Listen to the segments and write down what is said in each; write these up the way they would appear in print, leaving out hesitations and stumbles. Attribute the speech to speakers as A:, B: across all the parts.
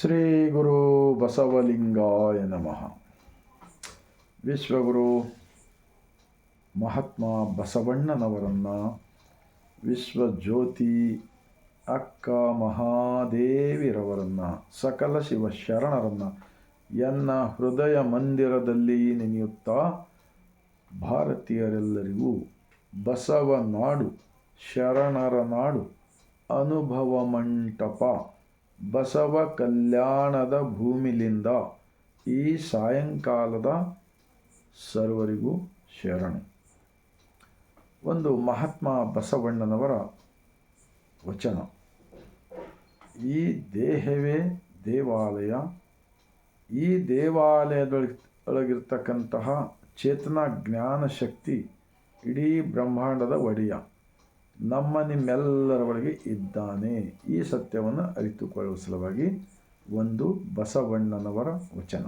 A: ಶ್ರೀ ಗುರು ಬಸವಲಿಂಗಾಯ ನಮಃ. ವಿಶ್ವಗುರು ಮಹಾತ್ಮ ಬಸವಣ್ಣನವರನ್ನು, ವಿಶ್ವಜ್ಯೋತಿ ಅಕ್ಕ ಮಹಾದೇವಿರವರನ್ನು, ಸಕಲ ಶಿವಶರಣರನ್ನು ಎನ್ನ ಹೃದಯ ಮಂದಿರದಲ್ಲಿ ನೆನೆಯುತ್ತಾ, ಭಾರತೀಯರೆಲ್ಲರಿಗೂ ಬಸವ ನಾಡು, ಶರಣರ ನಾಡು, ಅನುಭವ ಮಂಟಪ, ಬಸವ ಕಲ್ಯಾಣದ ಭೂಮಿಲಿಂದ ಈ ಸಾಯಂಕಾಲದ ಸರ್ವರಿಗೂ ಶರಣು. ಒಂದು ಮಹಾತ್ಮ ಬಸವಣ್ಣನವರ ವಚನ. ಈ ದೇಹವೇ ದೇವಾಲಯ, ಈ ದೇವಾಲಯದೊಳಗಿರ್ತಕ್ಕಂತಹ ಚೇತನ ಜ್ಞಾನ ಶಕ್ತಿ ಇಡೀ ಬ್ರಹ್ಮಾಂಡದ ಒಡೆಯ ನಿಮ್ಮೆಲ್ಲರ ಒಳಗೆ ಇದ್ದಾನೆ. ಈ ಸತ್ಯವನ್ನು ಅರಿತುಕೊಳ್ಳುವ ಸಲುವಾಗಿ ಒಂದು ಬಸವಣ್ಣನವರ ವಚನ.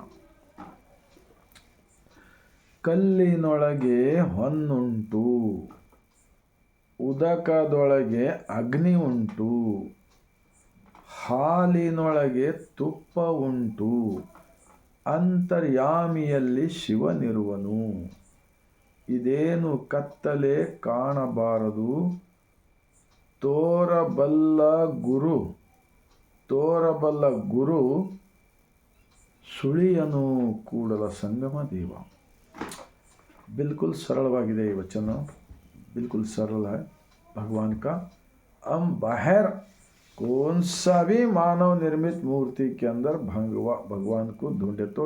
A: ಕಲ್ಲಿನೊಳಗೆ ಹೊನ್ನುಂಟು, ಉದಕದೊಳಗೆ ಅಗ್ನಿ ಉಂಟು, ಹಾಲಿನೊಳಗೆ ತುಪ್ಪ ಉಂಟು, ಅಂತರ್ಯಾಮಿಯಲ್ಲಿ ಶಿವನಿರುವನು. ಇದೇನು ಕತ್ತಲೆ ಕಾಣಬಾರದು, ತೋರಬಲ್ಲ ಗುರು ಸುಳಿಯನು ಕೂಡಲ ಸಂಗಮ ದೇವ. बिल्कुल सरलवाಗಿದೆ ಈ वचन, बिल्कुल सरल है. भगवान का हम बाहर कौन सा भी मानव निर्मित मूर्ति के अंदर भगवान को ढूंढे तो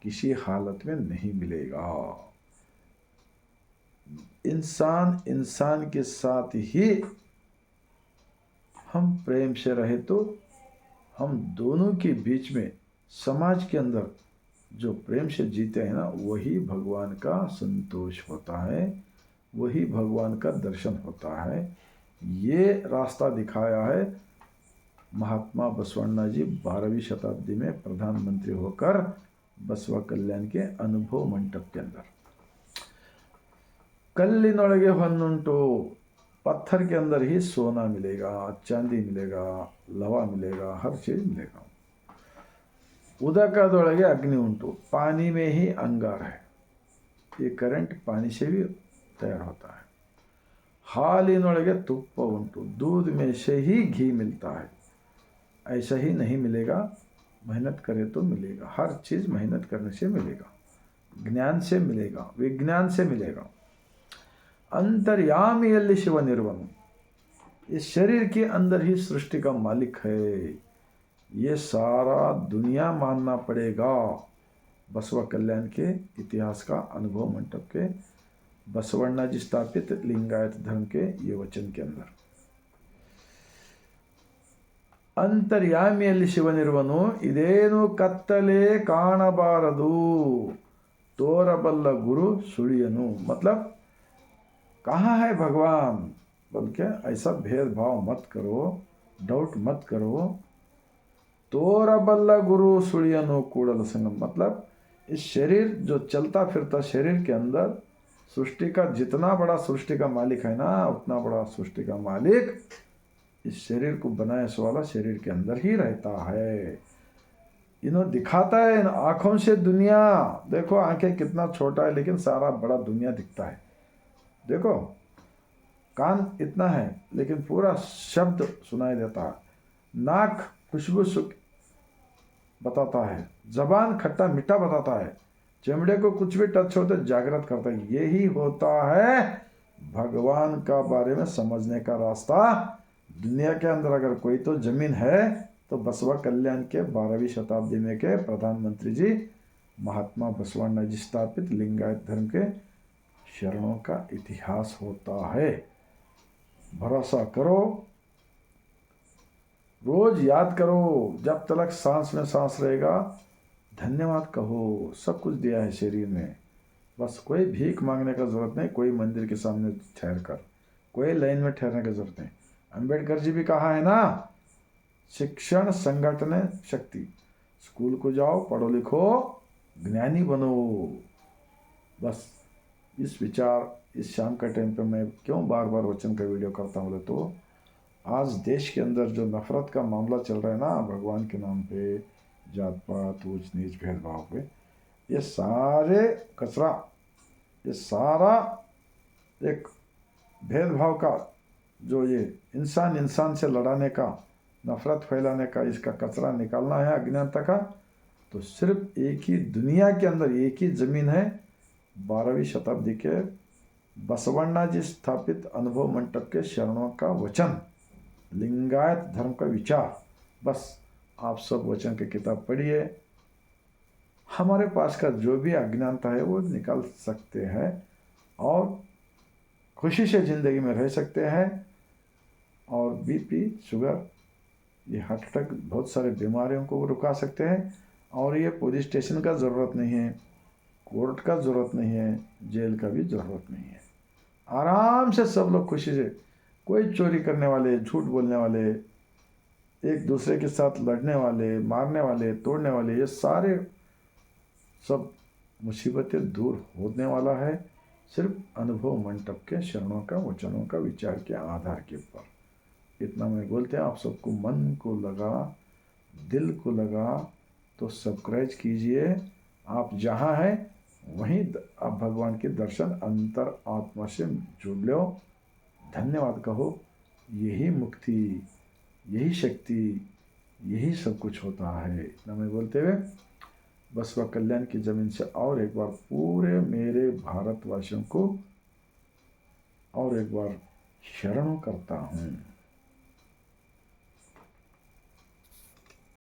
A: किसी हालत में नहीं मिलेगा. इंसान के साथ ही हम प्रेम से रहे तो हम दोनों के बीच में समाज के अंदर जो प्रेम से जीते हैं ना, वही भगवान का संतोष होता है, वही भगवान का दर्शन होता है. ये रास्ता दिखाया है महात्मा बसवण्णा जी 12वीं शताब्दी में प्रधानमंत्री होकर बसवा कल्याण के अनुभव मंडप के अंदर. कल्लिनೊಳಗೆ ಹೊನ್ನುಂಟು, पत्थर के अंदर ही सोना मिलेगा, चांदी मिलेगा, लवा मिलेगा, हर चीज़ मिलेगा. उदकदೊಳಗೆ अग्नि उंटू, पानी में ही अंगार है, ये करंट पानी से भी तैयार होता है. हालिनೊಳಗೆ तुप्प उंटू, दूध में से ही घी मिलता है. ऐसा ही नहीं मिलेगा, मेहनत करे तो मिलेगा. हर चीज़ मेहनत करने से मिलेगा, ज्ञान से मिलेगा, विज्ञान से मिलेगा. अंतर्यामिಯಲ್ಲಿ ಶಿವನಿರುವನು. इस शरीर के अंदर ही सृष्टि का मालिक है. ये सारा दुनिया मानना पड़ेगा. बसवा कल्याण के इतिहास का अनुभव मंडप के बसवण्णा जी स्थापित लिंगायत धर्म के ये वचन के अंदर अंतर्यामिಯಲ್ಲಿ ಶಿವನಿರುವನು. ಇದೇನು ಕತ್ತಲೆ ಕಾಣಬಾರದು, ತೋರಬಲ್ಲ ಗುರು ಸುಳಿಯನು. मतलब कहाँ है भगवान, बल्कि ऐसा भेदभाव मत करो, डाउट मत करो. तोरबल्ला गुरु सुड़ियनो कूड़ल संगम, मतलब इस शरीर जो चलता फिरता शरीर के अंदर सृष्टि का जितना बड़ा सृष्टि का मालिक है ना, उतना बड़ा सृष्टि का मालिक इस शरीर को बनाए वाला शरीर के अंदर ही रहता है. इन्हों दिखाता है इन आँखों से दुनिया. देखो आंखें कितना छोटा है, लेकिन सारा बड़ा दुनिया दिखता है. देखो कान इतना है, लेकिन पूरा शब्द सुनाई देता है. नाक खुशबू बताता है, जबान खट्टा मीठा बताता है, चमड़े को कुछ भी टच होते जागृत करता है. यही होता है भगवान का बारे में समझने का रास्ता. दुनिया के अंदर अगर कोई तो जमीन है तो बसवा कल्याण के 12वीं शताब्दी में के प्रधानमंत्री जी महात्मा बसवण्णा जी स्थापित लिंगायत धर्म के शरणों का इतिहास होता है. भरोसा करो, रोज याद करो, जब तक सांस में सांस रहेगा धन्यवाद कहो. सब कुछ दिया है शरीर में, बस कोई भीख मांगने का ज़रूरत नहीं, कोई मंदिर के सामने ठहर कर, कोई लाइन में ठहरने की ज़रूरत नहीं. अंबेडकर जी भी कहा है ना, शिक्षण संगठन शक्ति. स्कूल को जाओ, पढ़ो लिखो, ज्ञानी बनो. बस इस विचार इस शाम का टाइम पे मैं क्यों बार बार वचन का वीडियो करता हूँ, तो आज देश के अंदर जो नफरत का मामला चल रहा है ना भगवान के नाम पे, जात पात ऊंच नीच भेदभाव पे, ये सारे कचरा, ये सारा एक भेदभाव का, जो ये इंसान इंसान से लड़ाने का, नफरत फैलाने का, इसका कचरा निकालना है अज्ञानता का, तो सिर्फ एक ही दुनिया के अंदर एक ही जमीन है, 12वीं शताब्दी के बसवण्णा जी स्थापित अनुभव मंडप के शरणों का वचन, लिंगायत धर्म का विचार। बस आप सब वचन की किताब पढ़िए, हमारे पास का जो भी अज्ञानता है वो निकाल सकते हैं और खुशी से ज़िंदगी में रह सकते हैं। और बीपी, शुगर, ये हार्ट अटैक, बहुत सारे बीमारियों को रुका सकते हैं। और ये पुलिस स्टेशन का ज़रूरत नहीं है, कोर्ट का ज़रूरत नहीं है, जेल का भी ज़रूरत नहीं है। आराम से सब लोग खुशी से, कोई चोरी करने वाले, झूठ बोलने वाले, एक दूसरे के साथ लड़ने वाले, मारने वाले, तोड़ने वाले, ये सारे सब मुसीबतें दूर होने वाला है सिर्फ अनुभव मंडप के शरणों का वचनों का विचार के आधार के ऊपर। इतना मैं बोलते हैं, आप सबको मन को लगा, दिल को लगा तो सब्सक्राइब कीजिए। आप जहाँ हैं वहीं आप भगवान के दर्शन अंतर आत्मा से जुड़ लो। धन्यवाद कहो। यही मुक्ति, यही शक्ति, यही सब कुछ होता है। इतना मैं बोलते हुए बस वह कल्याण की ज़मीन से और एक बार पूरे मेरे भारतवासियों को और एक बार शरण करता हूँ।